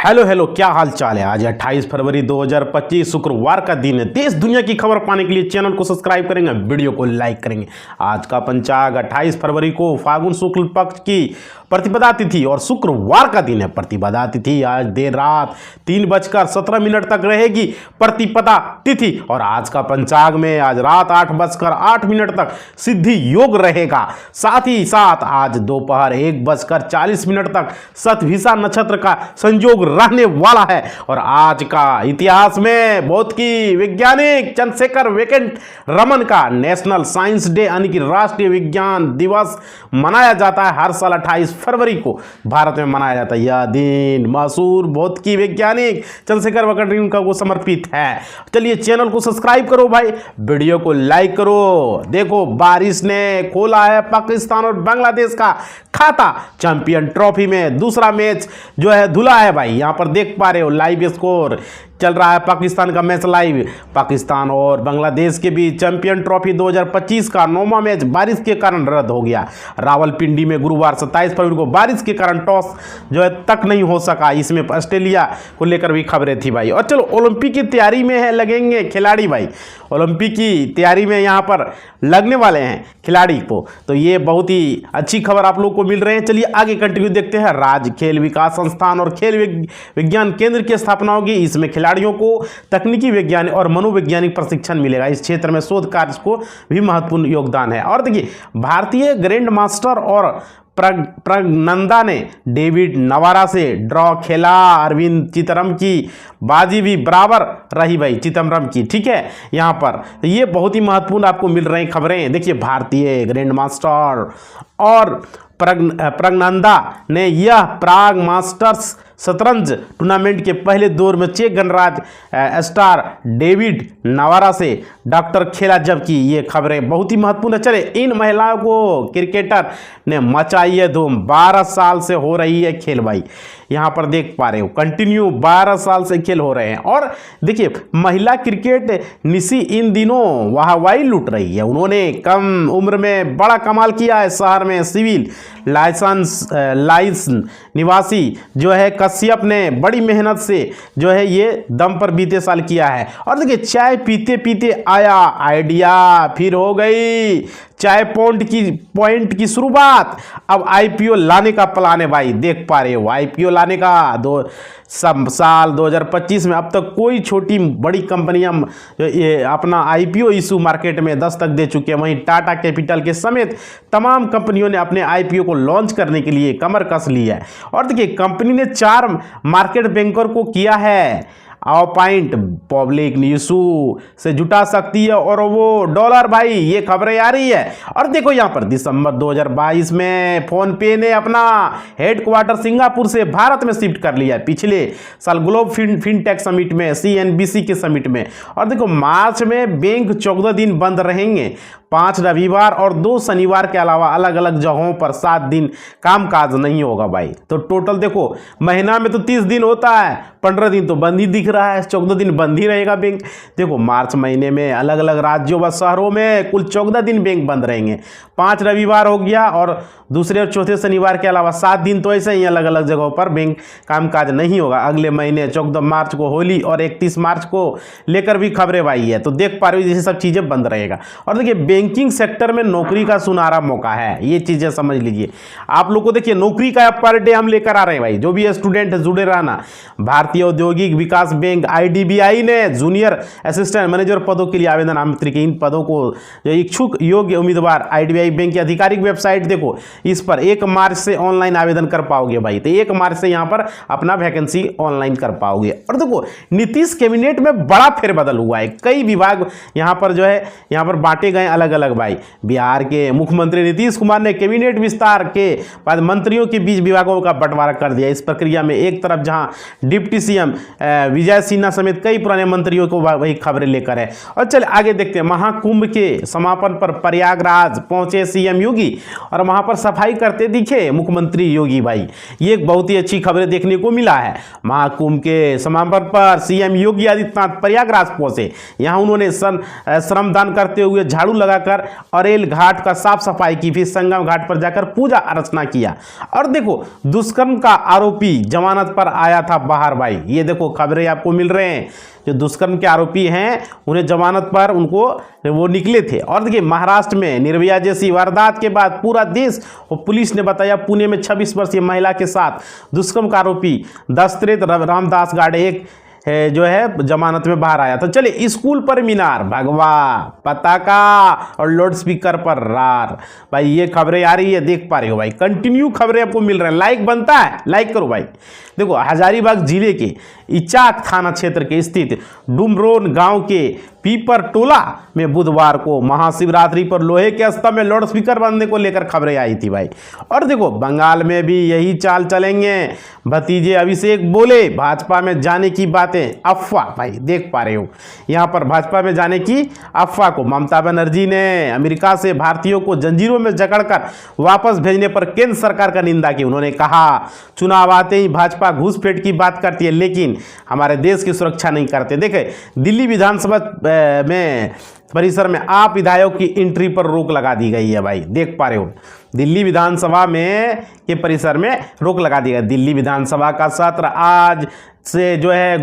Hello hello, क्या हाल चाल है। आज 28 फरवरी 2025 शुक्रवार का दिन है। देश दुनिया की खबर पाने के लिए चैनल को सब्सक्राइब करेंगे, वीडियो को लाइक करेंगे। आज का पंचांग 28 फरवरी को फागुन शुक्ल पक्ष की प्रतिपदा तिथि और शुक्रवार का दिन है। प्रतिपदा तिथि आज देर रात 3:17 तक रहेगी प्रतिपदा तिथि। और आज का पंचांग में आज रात 8:08 तक सिद्धि योग रहेगा। साथ ही साथ आज दोपहर 1:40 तक शतभिषा नक्षत्र का संयोग रहने वाला है। और आज का इतिहास में भौतिकी वैज्ञानिक चंद्रशेखर वेंकट रमन का नेशनल साइंस डे यानी कि राष्ट्रीय विज्ञान दिवस मनाया जाता है। हर साल 28 फरवरी को भारत में मनाया जाता है। यह दिन मशहूर भौतिकी वैज्ञानिक चंद्रशेखर वेंकट रमन को समर्पित है। चलिए चैनल को सब्सक्राइब करो भाई, वीडियो को लाइक करो। देखो, बारिश ने खोला है पाकिस्तान और बांग्लादेश का खाता। चैंपियन ट्रॉफी में दूसरा मैच जो है धुला है भाई। यहां पर देख पा रहे हो लाइव स्कोर चल रहा है। पाकिस्तान का मैच लाइव, पाकिस्तान और बांग्लादेश के बीच चैंपियन ट्रॉफी 2025 का 9वां मैच बारिश के कारण रद्द हो गया। रावलपिंडी में गुरुवार 27 फरवरी को बारिश के कारण टॉस जो है तक नहीं हो सका। इसमें ऑस्ट्रेलिया को लेकर भी खबरें थी भाई। और चलो, ओलंपिक की तैयारी में है लगेंगे खिलाड़ी भाई। ओलंपिक की तैयारी में यहाँ पर लगने वाले हैं खिलाड़ी को, तो ये बहुत ही अच्छी खबर आप लोग को मिल रहे हैं। चलिए आगे कंटिन्यू देखते हैं। राज्य खेल विकास संस्थान और खेल विज्ञान केंद्र की स्थापना होगी। इसमें खिलाड़ियों को तकनीकी वैज्ञानिक और मनोवैज्ञानिक प्रशिक्षण मिलेगा। इस क्षेत्र में शोध कार्य को भी महत्वपूर्ण योगदान है। और देखिए, भारतीय ग्रैंड मास्टर और प्रज्ञानंदा ने डेविड नवारा से ड्रॉ खेला। अरविंद चिदम्बरम की बाजी भी बराबर रही भाई, चिदम्बरम की, ठीक है। यहाँ पर तो ये बहुत ही महत्वपूर्ण आपको मिल रही खबरें। देखिए, भारतीय ग्रैंड मास्टर और प्रज्ञानंदा ने यह प्राग मास्टर्स शतरंज टूर्नामेंट के पहले दौर में चेक गणराज स्टार डेविड नवारा से डॉक्टर खेला, जबकि ये खबरें बहुत ही महत्वपूर्ण है। चले, इन महिलाओं को क्रिकेटर ने मचाई है धूम। 12 साल से हो रही है खेल भाई। यहाँ पर देख पा रहे हो कंटिन्यू 12 साल से खेल हो रहे हैं। और देखिए, महिला क्रिकेट निशी इन दिनों वाहवाही लूट रही है। उन्होंने कम उम्र में बड़ा कमाल किया है। शहर में सिविल लाइंस निवासी जो है कश्यप ने बड़ी मेहनत से जो है ये दम पर बीते साल किया है। और देखिए, चाय पीते पीते आया आइडिया, फिर हो गई चाय पॉइंट की शुरुआत। अब आईपीओ लाने का प्लान है भाई। देख पा रहे हो आईपीओ लाने का साल 2025 में अब तक कोई छोटी बड़ी कंपनियां ये अपना आईपीओ इशू मार्केट में दस्तक दे चुके हैं। वहीं टाटा कैपिटल के समेत तमाम कंपनियों ने अपने आईपीओ को लॉन्च करने के लिए कमर कस ली है। और देखिए, कंपनी ने 4 मार्केट बैंकर को किया है पॉइंट पब्लिक इशू से जुटा सकती है और वो डॉलर भाई, ये खबरें आ रही है। और देखो, यहाँ पर दिसंबर 2022 में फोन पे ने अपना हेडक्वार्टर सिंगापुर से भारत में शिफ्ट कर लिया है। पिछले साल ग्लोब फिनटेक समिट में, सीएनबीसी के समिट में। और देखो, मार्च में बैंक 14 दिन बंद रहेंगे। 5 रविवार और 2 शनिवार के अलावा अलग अलग जगहों पर 7 दिन कामकाज नहीं होगा भाई। तो टोटल देखो, महीना में तो 30 दिन होता है, 15 दिन तो बंद ही दिख रहा है, 14 दिन बंद ही रहेगा बैंक। देखो, मार्च महीने में अलग अलग राज्यों व शहरों में कुल 14 दिन बैंक बंद रहेंगे। 5 रविवार हो गया और दूसरे और चौथे शनिवार के अलावा 7 दिन तो ऐसे ही अलग अलग जगहों पर बैंक कामकाज नहीं होगा। अगले महीने 14 मार्च को होली और 31 मार्च को लेकर भी खबरें आई है। तो देख पा रहे हो, ये सब चीज़ें बंद रहेगा। और देखिए, बैंकिंग सेक्टर में नौकरी का सुनहरा मौका है, ये चीज़ें समझ लीजिए आप लोग को। देखिए, नौकरी का पर डे हम लेकर आ रहे हैं भाई। जो भी स्टूडेंट है जुड़े रहना। भारतीय औद्योगिक विकास बैंक आईडीबीआई ने जूनियर असिस्टेंट मैनेजर पदों के लिए आवेदन आमंत्रित किए। इन पदों को जो इच्छुक योग्य उम्मीदवार आईडीबीआई बैंक की आधिकारिक वेबसाइट देखो, इस पर 1 मार्च से ऑनलाइन आवेदन कर पाओगे भाई। तो 1 मार्च से यहाँ पर अपना वैकेंसी ऑनलाइन कर पाओगे। और देखो, नीतीश कैबिनेट में बड़ा फेरबदल हुआ है। कई विभाग यहाँ पर जो है यहाँ पर बांटे गए अलग अलग भाई। बिहार के मुख्यमंत्री नीतीश कुमार ने कैबिनेट विस्तार के बाद मंत्रियों के बीच विभागों का बंटवारा कर दिया। इस प्रक्रिया में एक तरफ जहां डिप्टी सीएम विजय सिन्हा समेत कई पुराने मंत्रियों को वही खबरें लेकर है। और चल आगे देखते हैं। महाकुंभ के समापन पर प्रयागराज पहुंचे सीएम योगी और वहां पर सफाई करते दिखे मुख्यमंत्री योगी भाई। ये एक बहुत ही अच्छी खबरें देखने को मिला है। महाकुंभ के समापन पर सीएम योगी आदित्यनाथ प्रयागराज पहुंचे। यहां उन्होंने श्रमदान करते हुए झाड़ू लगा जाकर अरेल घाट का साफ सफाई की, फिर संगम घाट पर जाकर पूजा अर्चना किया। और देखो दुष्कर्म का आरोपी जमानत पर आया था बाहर भाई, ये देखो खबरें आपको मिल रहे हैं, जो दुष्कर्म के आरोपी हैं उन्हें जमानत पर उनको वो निकले थे। और देखिए महाराष्ट्र में निर्भया जैसी वारदात के बाद पूरा देश और पुलिस ने बताया पुणे में 26 वर्षीय महिला के साथ दुष्कर्म का आरोपी दशरथ रामदास गाड़े एक जो है जमानत में बाहर आया। तो चलिए स्कूल पर मीनार, भगवा, पताका और लाउड स्पीकर पर रार। भाई ये खबरें आ रही है, देख पा रहे हो भाई, कंटिन्यू खबरें आपको मिल रहे हैं। लाइक बनता है, लाइक करो भाई। देखो हजारीबाग जिले के इचाक थाना क्षेत्र के स्थित डुमरोन गांव के पीपर टोला में बुधवार को महाशिवरात्रि पर लोहे के स्तंभ में लाउड स्पीकर बांधने को लेकर खबरें आई थी भाई। और देखो बंगाल में भी यही चाल चलेंगे। भतीजे अभिषेक बोले भाजपा में जाने की बातें अफवाह। भाई देख पा रहे हो यहाँ पर भाजपा में जाने की अफवाह को ममता बनर्जी ने अमेरिका से भारतीयों को जंजीरों में जकड़कर वापस भेजने पर केंद्र सरकार का निंदा की। उन्होंने कहा चुनाव आते ही भाजपा घूसपैठ की बात करती है लेकिन हमारे देश की सुरक्षा नहीं करते। देखे दिल्ली विधानसभा में परिसर में आप विधायक की एंट्री पर रोक लगा दी गई है भाई, देख पा रहे हो दिल्ली विधानसभा में के परिसर में रोक लगा दी गई। दिल्ली विधानसभा का सत्र आज से जो है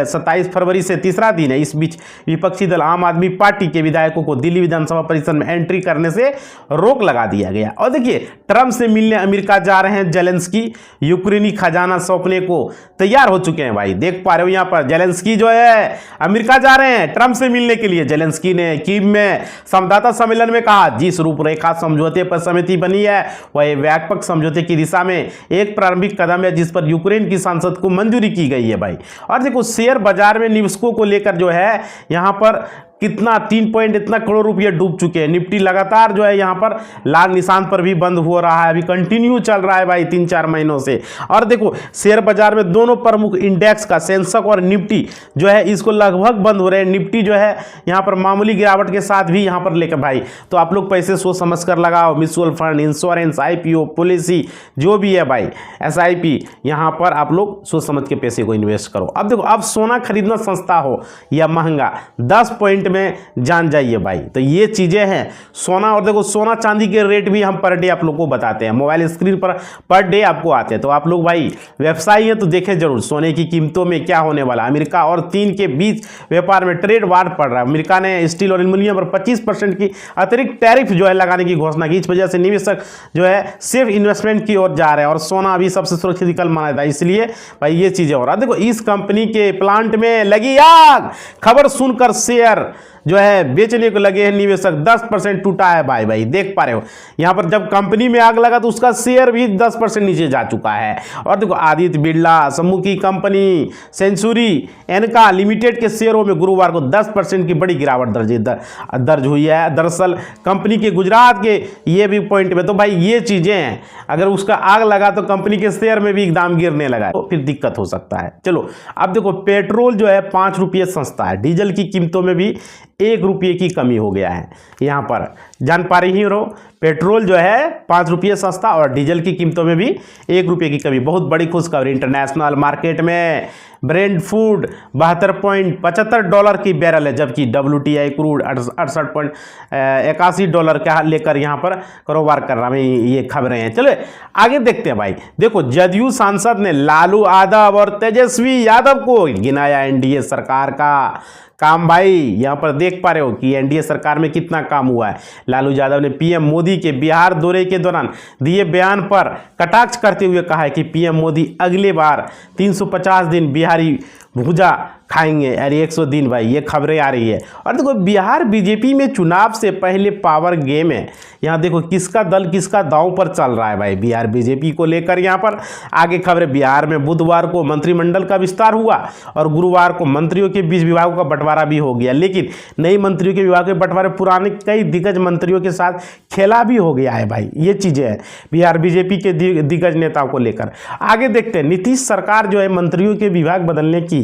27 फरवरी से तीसरा दिन है। इस बीच विपक्षी दल आम आदमी पार्टी के विधायकों को दिल्ली विधानसभा परिसर में एंट्री करने से रोक लगा दिया गया। और देखिए ट्रंप से मिलने अमेरिका जा रहे हैं जेलेंस्की, यूक्रेनी खजाना सौंपने को तैयार हो चुके हैं भाई, देख पा रहे हो यहाँ पर जेलेंस्की जो है अमेरिका जा रहे हैं ट्रंप से मिलने के लिए। जेलेंस्की ने कीव में संवाददाता सम्मेलन में कहा जिस रूपरेखा समझौते पर सहमति बनी है वह व्यापक समझौते की दिशा में एक प्रारंभिक कदम है जिस पर यूक्रेन की संसद को मंजूरी की गई है भाई। और देखो शेयर बाजार में निवेशकों को लेकर जो है यहाँ पर कितना 3 पॉइंट इतना करोड़ रुपये डूब चुके हैं। निफ्टी लगातार जो है यहाँ पर लाल निशान पर भी बंद हो रहा है, अभी कंटिन्यू चल रहा है भाई 3-4 महीनों से। और देखो शेयर बाजार में दोनों प्रमुख इंडेक्स का सेंसेक्स और निफ्टी जो है इसको लगभग बंद हो रहे हैं। निफ्टी जो है यहाँ पर मामूली गिरावट के साथ भी यहाँ पर लेकर भाई, तो आप लोग पैसे सोच समझ कर लगाओ, mutual fund, insurance, IPO, policy जो भी है भाई, SIP, यहाँ पर आप लोग सोच समझ के पैसे को इन्वेस्ट करो। अब देखो अब सोना खरीदना सस्ता हो या महंगा 10 पॉइंट में जान जाइए भाई। तो ये चीजें हैं सोना। और देखो सोना चांदी के रेट भी हम पर डे आप लोग को बताते हैं, मोबाइल स्क्रीन पर डे आपको आते हैं। तो आप लोग भाई व्यवसायी है तो देखें जरूर सोने की कीमतों में क्या होने वाला। अमेरिका और चीन के बीच व्यापार में ट्रेड वार पड़ रहा है। अमेरिका ने स्टील और एल्युमिनियम पर 25% की अतिरिक्त टैरिफ जो है लगाने की घोषणा की। इस वजह से निवेशक जो है सेफ इन्वेस्टमेंट की ओर जा रहे हैं और सोना अभी सबसे सुरक्षित विकल्प माना जाता है, इसलिए भाई ये चीजें हो रहा है। देखो इस कंपनी के प्लांट में लगी आग, खबर सुनकर शेयर जो है बेचने को लगे हैं निवेशक, 10% टूटा है भाई, देख पा रहे हो यहाँ पर जब कंपनी में आग लगा तो उसका शेयर भी 10% नीचे जा चुका है। और देखो आदित्य बिरला समूह की कंपनी सेंचुरी एनका लिमिटेड के शेयरों में गुरुवार को 10% की बड़ी गिरावट दर्ज हुई है। दरअसल कंपनी के गुजरात के ये भी पॉइंट में, तो भाई ये चीजें हैं, अगर उसका आग लगा तो कंपनी के शेयर में भी दाम गिरने लगा तो फिर दिक्कत हो सकता है। चलो अब देखो पेट्रोल जो है 5 रुपये सस्ता है, डीजल की कीमतों में भी 1 रुपये की कमी हो गया है। यहाँ पर जान पा रही हो पेट्रोल जो है 5 रुपये सस्ता और डीजल की कीमतों में भी 1 रुपये की कमी। बहुत बड़ी खुशखबरी, इंटरनेशनल मार्केट में ब्रेंट फूड $72.75 की बैरल है, जबकि WTI क्रूड $68.81 का लेकर यहाँ पर कारोबार कर रहा है। ये खबरें हैं, चलो आगे देखते हैं भाई। देखो जदयू सांसद ने लालू यादव और तेजस्वी यादव को गिनाया NDA सरकार का काम भाई। यहाँ पर देख पा रहे हो कि NDA सरकार में कितना काम हुआ है। लालू यादव ने PM मोदी के बिहार दौरे के दौरान दिए बयान पर कटाक्ष करते हुए कहा है कि PM मोदी अगले बार 350 दिन बिहारी भूजा खाएंगे। अरे 100 दिन भाई, ये खबरें आ रही है। और देखो बिहार बीजेपी में चुनाव से पहले पावर गेम है। यहाँ देखो किसका दल किसका दांव पर चल रहा है भाई, बिहार बीजेपी को लेकर। यहाँ पर आगे खबरें, बिहार में बुधवार को मंत्रिमंडल का विस्तार हुआ और गुरुवार को मंत्रियों के बीच विभागों का बंटवारा भी हो गया। लेकिन नई मंत्रियों के विभाग के बंटवारे पुराने कई दिग्गज मंत्रियों के साथ खेला भी हो गया है भाई। ये चीजें हैं बिहार बीजेपी के दिग्गज नेताओं को लेकर। आगे देखते हैं नीतीश सरकार जो है मंत्रियों के विभाग बदलने की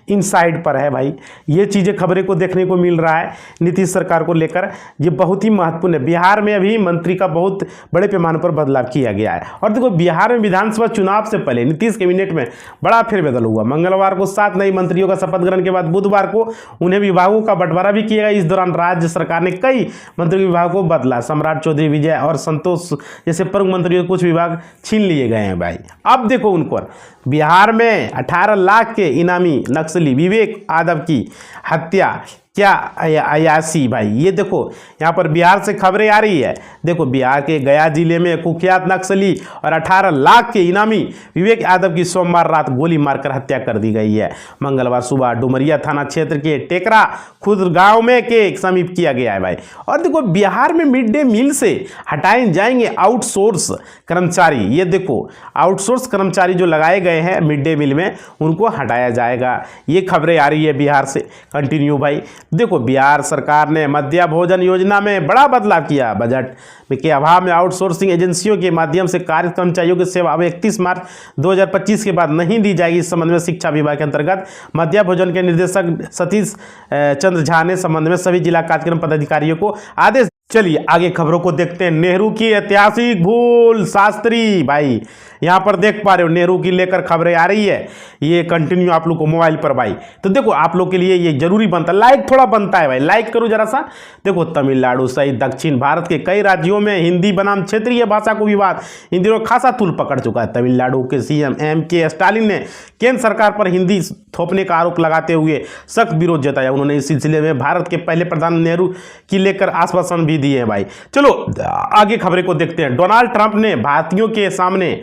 इंसाइड साइड पर है भाई। ये चीज़ें खबरें को देखने को मिल रहा है नीतीश सरकार को लेकर। ये बहुत ही महत्वपूर्ण है। बिहार में अभी मंत्री का बहुत बड़े पैमाने पर बदलाव किया गया है। और देखो बिहार में विधानसभा चुनाव से पहले नीतीश कैबिनेट में बड़ा फेरबदल हुआ। मंगलवार को 7 नए मंत्रियों का शपथ ग्रहण के बाद बुधवार को उन्हें विभागों का बंटवारा भी किया गया। इस दौरान राज्य सरकार ने कई मंत्री विभागों को बदला। सम्राट चौधरी, विजय और संतोष जैसे प्रमुख मंत्रियों कुछ विभाग छीन लिए गए हैं भाई। अब देखो उनको बिहार में 18 लाख के इनामी नक्सली विवेक यादव की हत्या क्या अयासी भाई। ये देखो यहाँ पर बिहार से खबरें आ रही है। देखो बिहार के गया जिले में कुख्यात नक्सली और 18 लाख के इनामी विवेक यादव की सोमवार रात गोली मारकर हत्या कर दी गई है। मंगलवार सुबह डुमरिया थाना क्षेत्र के टेकरा खुद गांव में के समीप किया गया है भाई। और देखो बिहार में मिड डे मील से हटाए जाएंगे आउटसोर्स कर्मचारी। ये देखो आउटसोर्स कर्मचारी जो लगाए गए हैं मिड डे मील में उनको हटाया जाएगा। ये खबरें आ रही है बिहार से। कंटिन्यू भाई। देखो बिहार सरकार ने मध्याह्न भोजन योजना में बड़ा बदलाव किया। बजट के अभाव में आउटसोर्सिंग एजेंसियों के माध्यम से कार्य कर्मचारियों की सेवा अब 31 मार्च 2025 के बाद नहीं दी जाएगी। इस संबंध में शिक्षा विभाग के अंतर्गत मध्याह्न भोजन के निदेशक सतीश चंद्र झा ने संबंध में सभी जिला कार्यक्रम पदाधिकारियों को आदेश। चलिए आगे खबरों को देखते हैं। नेहरू की ऐतिहासिक भूल शास्त्री भाई। यहाँ पर देख पा रहे हो नेहरू की लेकर खबरें आ रही है। ये कंटिन्यू आप लोग को मोबाइल पर भाई। तो देखो आप लोग के लिए ये जरूरी बनता है, लाइक थोड़ा बनता है भाई, लाइक करो जरा सा। देखो तमिलनाडु सहित दक्षिण भारत के कई राज्यों में हिंदी बनाम क्षेत्रीय भाषा को विवाद इन दिनों खासा तूल पकड़ चुका है। तमिलनाडु के सीएम M.K. स्टालिन ने केंद्र सरकार पर हिंदी थोपने का आरोप लगाते हुए सख्त विरोध जताया। उन्होंने इस सिलसिले में भारत के पहले प्रधानमंत्री नेहरू की लेकर आश्वासन भी दिए हैं भाई। चलो आगे खबरें को देखते हैं। डोनाल्ड ट्रंप ने भारतीयों के सामने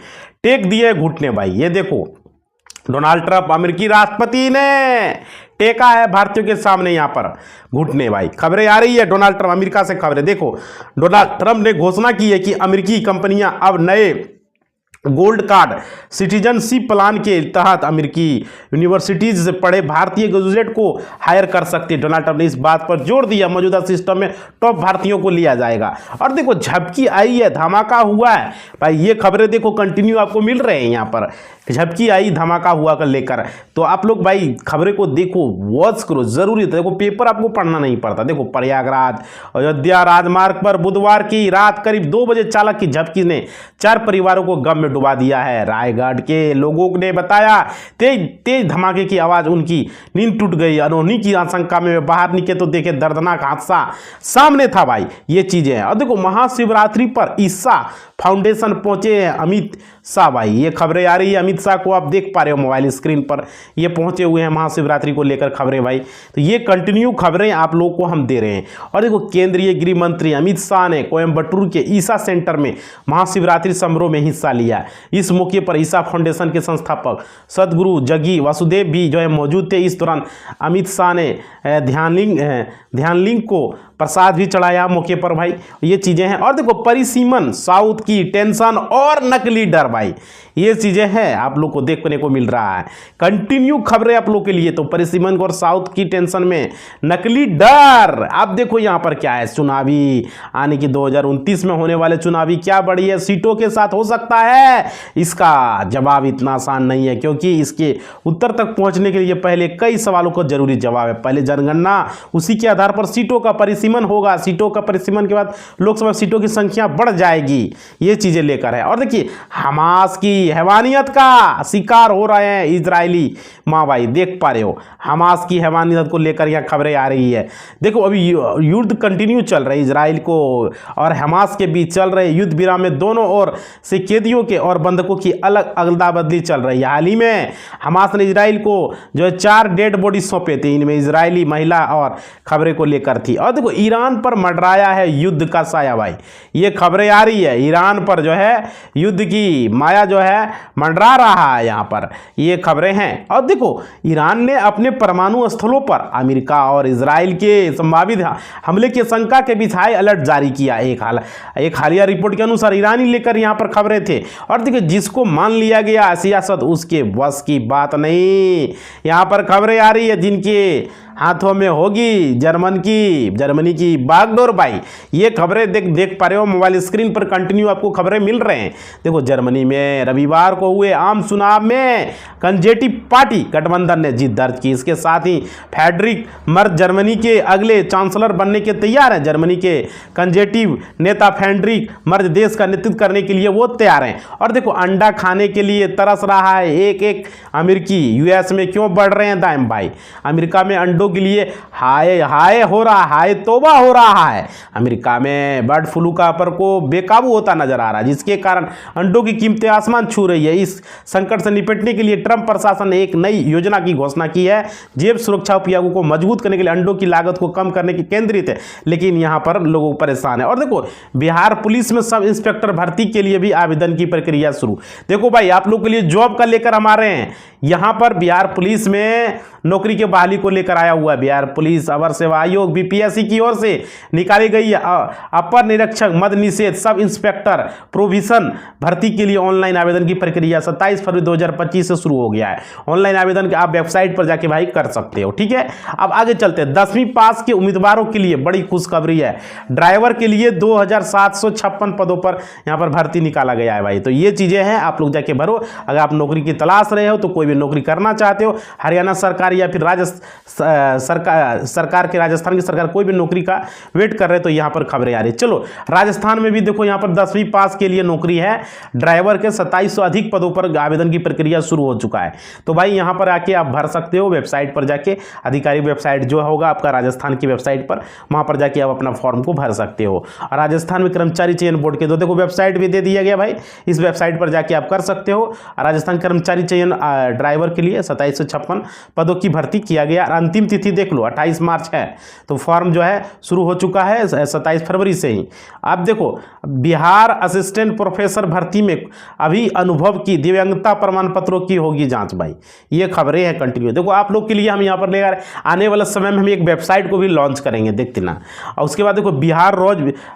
टेक दिए घुटने भाई। ये देखो डोनाल्ड ट्रंप अमेरिकी राष्ट्रपति ने टेका है भारतीयों के सामने यहाँ पर घुटने भाई। खबरें आ रही है डोनाल्ड ट्रंप अमेरिका से खबरें। देखो डोनाल्ड ट्रंप ने घोषणा की है कि अमेरिकी कंपनियां अब नए गोल्ड कार्ड सिटीजनशिप प्लान के तहत अमेरिकी यूनिवर्सिटीज से पढ़े भारतीय ग्रेजुएट को हायर कर सकते हैं। डोनाल्ड ट्रंप ने इस बात पर जोर दिया मौजूदा सिस्टम में टॉप भारतीयों को लिया जाएगा। और देखो झपकी आई है, धमाका हुआ है भाई। ये खबरें देखो कंटिन्यू आपको मिल रहे हैं यहाँ पर। झपकी आई, धमाका हुआ कर लेकर। तो आप लोग भाई खबरें को देखो, वॉच करो, जरूरी है। देखो पेपर आपको पढ़ना नहीं पड़ता। देखो प्रयागराज अयोध्या राजमार्ग पर बुधवार की रात करीब 2 बजे चालक की झपकी ने 4 परिवारों को गम में डुबा दिया है। रायगढ़ के लोगों ने बताया तेज धमाके की आवाज उनकी नींद टूट गई। अनहोनी की आशंका में वे बाहर निकले तो देखे दर्दनाक हादसा सामने था भाई। ये चीजें हैं। और देखो महाशिवरात्रि पर ईसा फाउंडेशन पहुंचे हैं अमित शाह भाई। ये खबरें आ रही है। अमित शाह को आप देख पा रहे हो मोबाइल स्क्रीन पर। ये पहुंचे हुए हैं महाशिवरात्रि को लेकर खबरें भाई। तो ये कंटिन्यू खबरें आप लोग को हम दे रहे हैं। और देखो केंद्रीय गृह मंत्री अमित शाह ने कोयम्बटूर के ईसा सेंटर में महाशिवरात्रि समारोह में हिस्सा लिया। इस मौके पर ईसा फाउंडेशन के संस्थापक सदगुरु जग्गी वासुदेव भी जो है मौजूद थे। इस दौरान अमित शाह ने ध्यानलिंग को प्रसाद भी चढ़ाया मौके पर भाई। ये चीजें हैं। और देखो परिसीमन साउथ की टेंशन और नकली डर भाई। ये चीजें हैं आप लोग को देखने को मिल रहा है। कंटिन्यू खबरें आप लोग के लिए। तो परिसीमन और साउथ की टेंशन में नकली डर। आप देखो यहाँ पर क्या है, चुनावी आने की 2029 में होने वाले चुनावी क्या बड़ी है सीटों के साथ हो सकता है। इसका जवाब इतना आसान नहीं है क्योंकि इसके उत्तर तक पहुंचने के लिए पहले कई सवालों का जरूरी जवाब है। पहले जनगणना, उसी के आधार पर सीटों का परिसीमन होगा। सीटों का परिसीमन के बाद लोकसभा सीटों की संख्या बढ़ जाएगी। ये चीजें लेकर है। और देखिए हमास की हैवानियत का शिकार हो रहे हैं इजरायली माँ भाई। देख पा रहे हो हमास की हैवानियत को लेकर यहाँ खबरें आ रही है। देखो अभी युद्ध कंटिन्यू चल रहा है इजराइल को और हमास के बीच चल रहे युद्ध विराम में दोनों ओर से कैदियों के और बंधकों की अलग अदला बदली चल रही है। हाल ही में हमास ने इजराइल को जो है 4 डेड बॉडी सौंपे थे। इनमें इजरायली महिला और खबरें को लेकर थी। और देखो ईरान पर मंडराया है युद्ध का साया भाई। ये खबरें आ रही है ईरान पर जो है युद्ध की माया जो है मंडरा रहा है यहाँ पर। ये खबरें हैं। और देखो ईरान ने अपने परमाणु स्थलों पर अमेरिका और इजराइल के संभावित हमले की शंका के बीच हाई अलर्ट जारी किया। एक हालिया रिपोर्ट के अनुसार ईरानी लेकर यहाँ पर खबरें थे। और देखिए जिसको मान लिया गया सियासत उसके बस की बात नहीं। यहाँ पर खबरें आ रही है जिनके हाथों में होगी जर्मनी की बागडोर भाई। ये खबरें देख पा रहे हो मोबाइल स्क्रीन पर, कंटिन्यू आपको खबरें मिल रहे हैं। देखो जर्मनी में रविवार को हुए आम चुनाव में कंजर्वेटिव पार्टी गठबंधन ने जीत दर्ज की। इसके साथ ही फ्रेडरिक मर्ज जर्मनी के अगले चांसलर बनने के तैयार हैं। जर्मनी के कंजर्वेटिव नेता फ्रेडरिक मर्ज देश का नेतृत्व करने के लिए वो तैयार हैं। और देखो अंडा खाने के लिए तरस रहा है एक अमेरिकी। यूएस में क्यों बढ़ रहे हैं दाम भाई? अमेरिका में अंडों के लिए हाय हो रहा, हाय तौबा हो रहा है। अमेरिका में बर्ड फ्लू का प्रकोप बेकाबू होता नजर आ रहा है, जिसके कारण अंडों की कीमतें आसमान छू रही है। इस संकट से निपटने के लिए ट्रंप प्रशासन ने एक नई योजना की घोषणा की है। जेब सुरक्षा उपयोगों को मजबूत करने के लिए अंडों की लागत को कम करने की केंद्रित है, लेकिन यहां पर लोगों परेशान है। और देखो बिहार पुलिस में सब इंस्पेक्टर भर्ती के लिए भी आवेदन की प्रक्रिया शुरू। देखो भाई आप लोग के लिए जॉब का लेकर हम आ रहे हैं। यहां पर बिहार पुलिस में नौकरी के बहाली को लेकर आया हुआ है। बिहार पुलिस अवर सेवा आयोग बीपीएससी की ओर से निकाली गई अपर निरीक्षक मद निषेध सब इंस्पेक्टर प्रोविजन भर्ती के लिए ऑनलाइन आवेदन की प्रक्रिया 27 फरवरी 2025 से शुरू हो गया है। ऑनलाइन आवेदन आप वेबसाइट पर जाके भाई कर सकते हो, ठीक है। अब आगे चलते हैं। 10वीं पास के उम्मीदवारों के लिए बड़ी खुशखबरी है। ड्राइवर के लिए 2756 पदों पर यहां पर भर्ती निकाला गया है भाई। तो ये चीजें हैं, आप लोग जाके भरो। अगर आप नौकरी की तलाश रहे हो, तो कोई भी नौकरी करना चाहते हो, हरियाणा सरकार या फिर सरकार के राजस्थान की सरकार कोई भी नौकरी का वेट कर रहे, तो यहां पर खबरें आ रही। चलो राजस्थान में भी देखो यहां पर 10वीं पास के लिए नौकरी है। ड्राइवर के 2700 अधिक पदों पर आवेदन की प्रक्रिया शुरू हो चुका है। तो भाई यहां पर आके आप भर सकते हो, वेबसाइट पर जाके, आधिकारिक वेबसाइट जो होगा आपका राजस्थान की वेबसाइट पर, वहां पर जाके आप अपना फॉर्म को भर सकते हो। और राजस्थान में कर्मचारी चयन बोर्ड के तो देखो वेबसाइट भी दे दिया गया भाई, इस वेबसाइट पर जाके आप कर सकते हो। राजस्थान कर्मचारी चयन ड्राइवर के लिए 2756 पदों की भर्ती किया गया। अंतिम तिथि देख लो 28 मार्च है। तो फॉर्म जो है शुरू हो चुका है 27 फरवरी से ही। अब देखो बिहार असिस्टेंट प्रोफेसर भर्ती में अभी अनुभव की दिव्यांगता प्रमाण पत्रों की होगी जांच भाई। ये खबरें हैं कंटिन्यू। देखो आप लोग के लिए हम यहाँ पर लेकर आने वाले समय में हम एक वेबसाइट को भी लॉन्च करेंगे, देखते ना। और उसके बाद देखो बिहार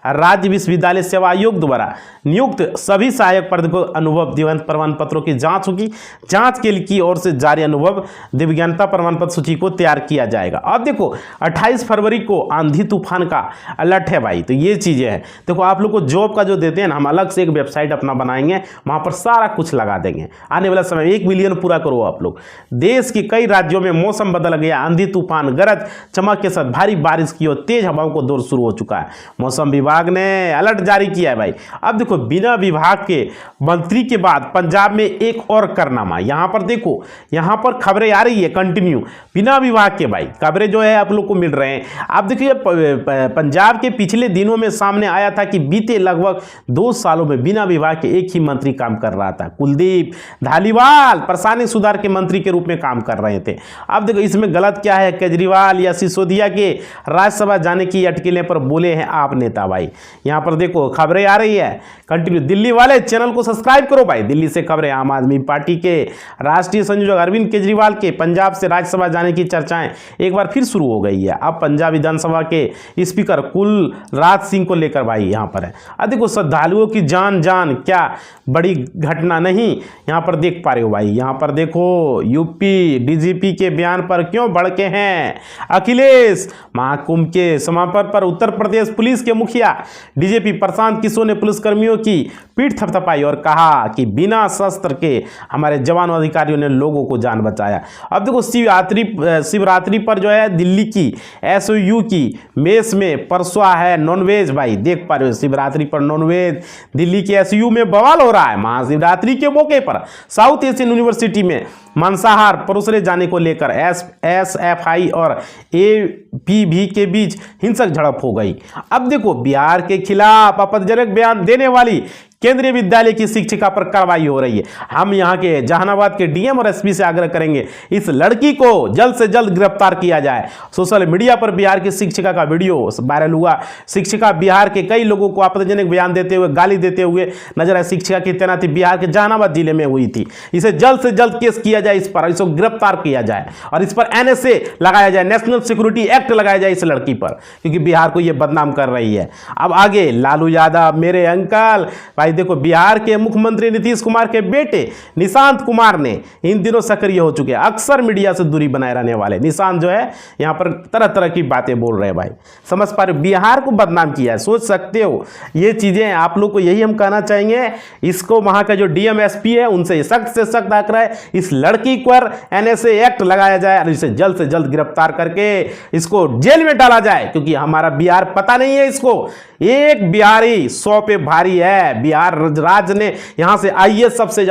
राज्य विश्वविद्यालय सेवा आयोग द्वारा नियुक्त सभी सहायक पद को अनुभव दिव्यांग प्रमाण पत्रों की जांच होगी। जांच के लिए की ओर से जारी अनुभव दिव्यांगता प्रमाण पत्र सूची को तैयार किया जाएगा। अब देखो 28 फरवरी को आंधी तूफान का अलर्ट है भाई। तो ये चीजें हैं। देखो आप लोग को जॉब का जो देते हैं ना, हम अलग से एक वेबसाइट अपना बनाएंगे, वहां पर सारा कुछ लगा देंगे। आने वाला समय 1 मिलियन पूरा करो आप लोग। देश के कई राज्यों में मौसम बदल गया। आंधी तूफान गरज चमक के साथ भारी बारिश की और तेज हवाओं को दौर शुरू हो चुका है। मौसम विभाग ने अलर्ट जारी किया है भाई। अब देखो बिना विभाग के मंत्री के बाद पंजाब में एक और करनामा। यहां पर देखो, यहां पर खबरें आ रही है कंटिन्यू बिना विभाग के भाई। खबरें जो है आप लोग को मिल रहे हैं। आप देखिए पंजाब के पिछले दिनों में सामने आया था कि बीते लगभग 2 सालों में बिना विभाग के एक ही मंत्री काम कर रहा था। कुलदीप धालीवाल प्रशासनिक सुधार के मंत्री के रूप में काम कर रहे थे। अब देखो इसमें गलत क्या है? केजरीवाल या सिसोदिया के राज्यसभा जाने की अटकलें पर बोले हैं आप नेता भाई। यहां पर देखो खबरें आ रही है कंटिन्यू। दिल्ली वाले चैनल को सब्सक्राइब करो भाई। दिल्ली से खबरें। आम आदमी पार्टी के राष्ट्रीय संयोजक अरविंद केजरीवाल के पंजाब से राज्यसभा जाने की चर्चाएं एक बार फिर शुरू हो गई है। अब पंजाब विधानसभा के स्पीकर कुलराज सिंह को लेकर भाई यहां पर है। अब देखो श्रद्धालुओं की जान क्या बड़ी घटना नहीं, यहां पर देख पा रहे हो भाई। यहां पर देखो यूपी डीजीपी के बयान पर क्यों भड़के हैं अखिलेश। महाकुंभ के समापन पर उत्तर प्रदेश पुलिस के मुखिया डीजीपी प्रशांत किशोर ने पुलिसकर्मियों की पीठ थपथपाई और कहा कि बिना शस्त्र के हमारे जवानों अधिकारियों ने लोगों को जान बचाया। अब देखो शिवरात्रि पर जो है दिल्ली की एसओयू की मेस में परसों है नॉनवेज भाई। देख पा रहे हो शिवरात्रि पर नॉनवेज। दिल्ली के एसओयू में बवाल हो रहा है। महाशिवरात्रि के मौके पर साउथ एशियन यूनिवर्सिटी में मांसाहार परोसरे जाने को लेकर एसएफआई और एपीवी के बीच हिंसक झड़प हो गई। अब देखो बिहार के खिलाफ आपत्तिजनक बयान देने वाली केंद्रीय विद्यालय की शिक्षिका पर कार्रवाई हो रही है। हम यहां के जहानाबाद के डीएम और एसपी से आग्रह करेंगे इस लड़की को जल्द से जल्द गिरफ्तार किया जाए। सोशल मीडिया पर बिहार की शिक्षिका का वीडियो वायरल हुआ। शिक्षिका बिहार के कई लोगों को आपत्तिजनक बयान देते हुए गाली देते हुए नजर आए। शिक्षिका की तैनाती बिहार के जहानाबाद जिले में हुई थी। इसे जल्द से जल्द केस किया जाए, इस पर इसको गिरफ्तार किया जाए और इस पर एनएसए लगाया जाए, नेशनल सिक्योरिटी एक्ट लगाया जाए इस लड़की पर, क्योंकि बिहार को यह बदनाम कर रही है। अब आगे लालू यादव मेरे अंकल भाई भाई देखो बिहार के मुख्यमंत्री नीतीश कुमार के बेटे निशांत कुमार ने इन दिनों सक्रिय हो चुके हैं, अक्सर मीडिया से दूरी बनाए रहने वाले निशांत जो है यहाँ पर तरह तरह की बातें बोल रहे हैं भाई, समझ पा रहे हो, बिहार को बदनाम किया है, सोच सकते हो ये चीजें। आप लोग को यही हम कहना चाहेंगे, इसको वहां का जो डीएम एसपी है उनसे सख्त से सख्त आग्रह है, इस लड़की पर एनएसए एक्ट लगाया जाए और इसे जल्द से जल्द गिरफ्तार करके इसको जेल में डाला जाए, क्योंकि हमारा बिहार पता नहीं है इसको, एक बिहारी 100 पे भारी है। बिहार राज्य ने यहां से आईएएस सबसे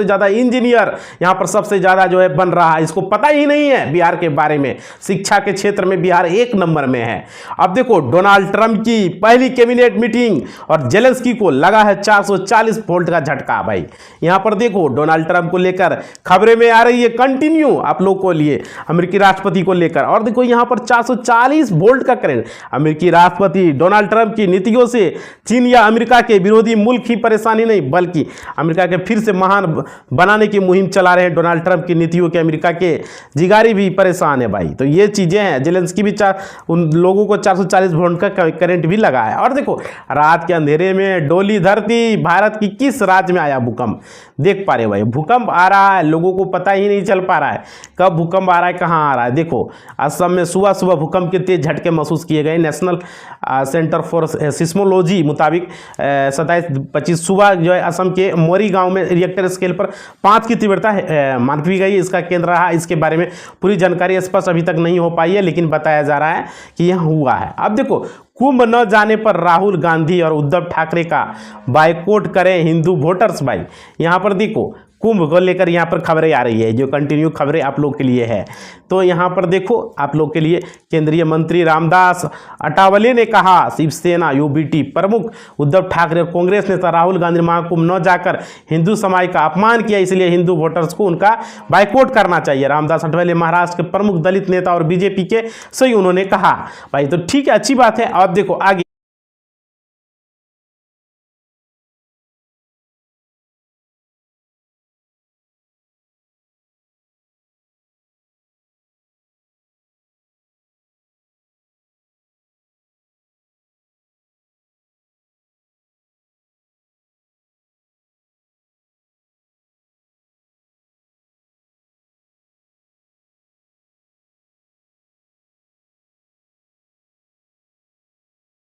ज्यादा इंजीनियर यहां पर सबसे ज्यादा जो है बन रहा है, इसको पता ही नहीं है बिहार के बारे में। शिक्षा के क्षेत्र में बिहार 1 नंबर में है। अब देखो डोनाल्ड ट्रंप की पहली कैबिनेट मीटिंग और जेलेंस्की को लगा है 440 वोल्ट का झटका। भाई यहां पर देखो डोनाल्ड ट्रंप को लेकर खबरें में आ रही है कंटिन्यू आप लोग को लिए, अमेरिकी राष्ट्रपति को लेकर, और देखो यहां पर 440 वोल्ट का करंट। अमेरिकी राष्ट्रपति डोनाल्ड ट्रंप की नीतियों से चीन या अमेरिका के विरोधी मुल्क ही परेशानी नहीं, बल्कि अमेरिका के फिर से महान बनाने की मुहिम चला रहे हैं। डोनाल्ड ट्रंप की नीतियों के अमेरिका के जिगारी भी परेशान है भाई। तो ये चीजें हैं, जेलेंस्की भी उन लोगों को 440 वोल्ट का करंट भी लगा है। और देखो रात के अंधेरे में डोली धरती, भारत की किस राज्य में आया भूकंप, देख पा रहे भाई, भूकंप आ रहा है, लोगों को पता ही नहीं चल पा रहा है कब भूकंप आ रहा है, कहां आ रहा है। देखो असम में सुबह सुबह भूकंप के तेज झटके महसूस किए गए। नेशनल सेंटर फॉर सिस्मोलॉजी मुताबिक 27-25 सुबह जो है असम के मोरी गांव में रिएक्टर स्केल पर 5 की तीव्रता मापी गई, इसका केंद्र रहा। इसके बारे में पूरी जानकारी स्पष्ट अभी तक नहीं हो पाई है, लेकिन बताया जा रहा है कि यह हुआ है। अब देखो कुंभ न जाने पर राहुल गांधी और उद्धव ठाकरे का बायकॉट करें हिंदू वोटर्स। भाई यहां पर देखो कुंभ को लेकर यहाँ पर खबरें आ रही है, जो कंटिन्यू खबरें आप लोग के लिए है। तो यहाँ पर देखो आप लोग के लिए केंद्रीय मंत्री रामदास अठावले ने कहा शिवसेना यूबीटी प्रमुख उद्धव ठाकरे और कांग्रेस नेता राहुल गांधी महाकुंभ न जाकर हिंदू समाज का अपमान किया, इसलिए हिंदू वोटर्स को उनका बायकॉट करना चाहिए। रामदास अठावले महाराष्ट्र के प्रमुख दलित नेता और बीजेपी के सही उन्होंने कहा। भाई तो ठीक है, अच्छी बात है। अब देखो आगे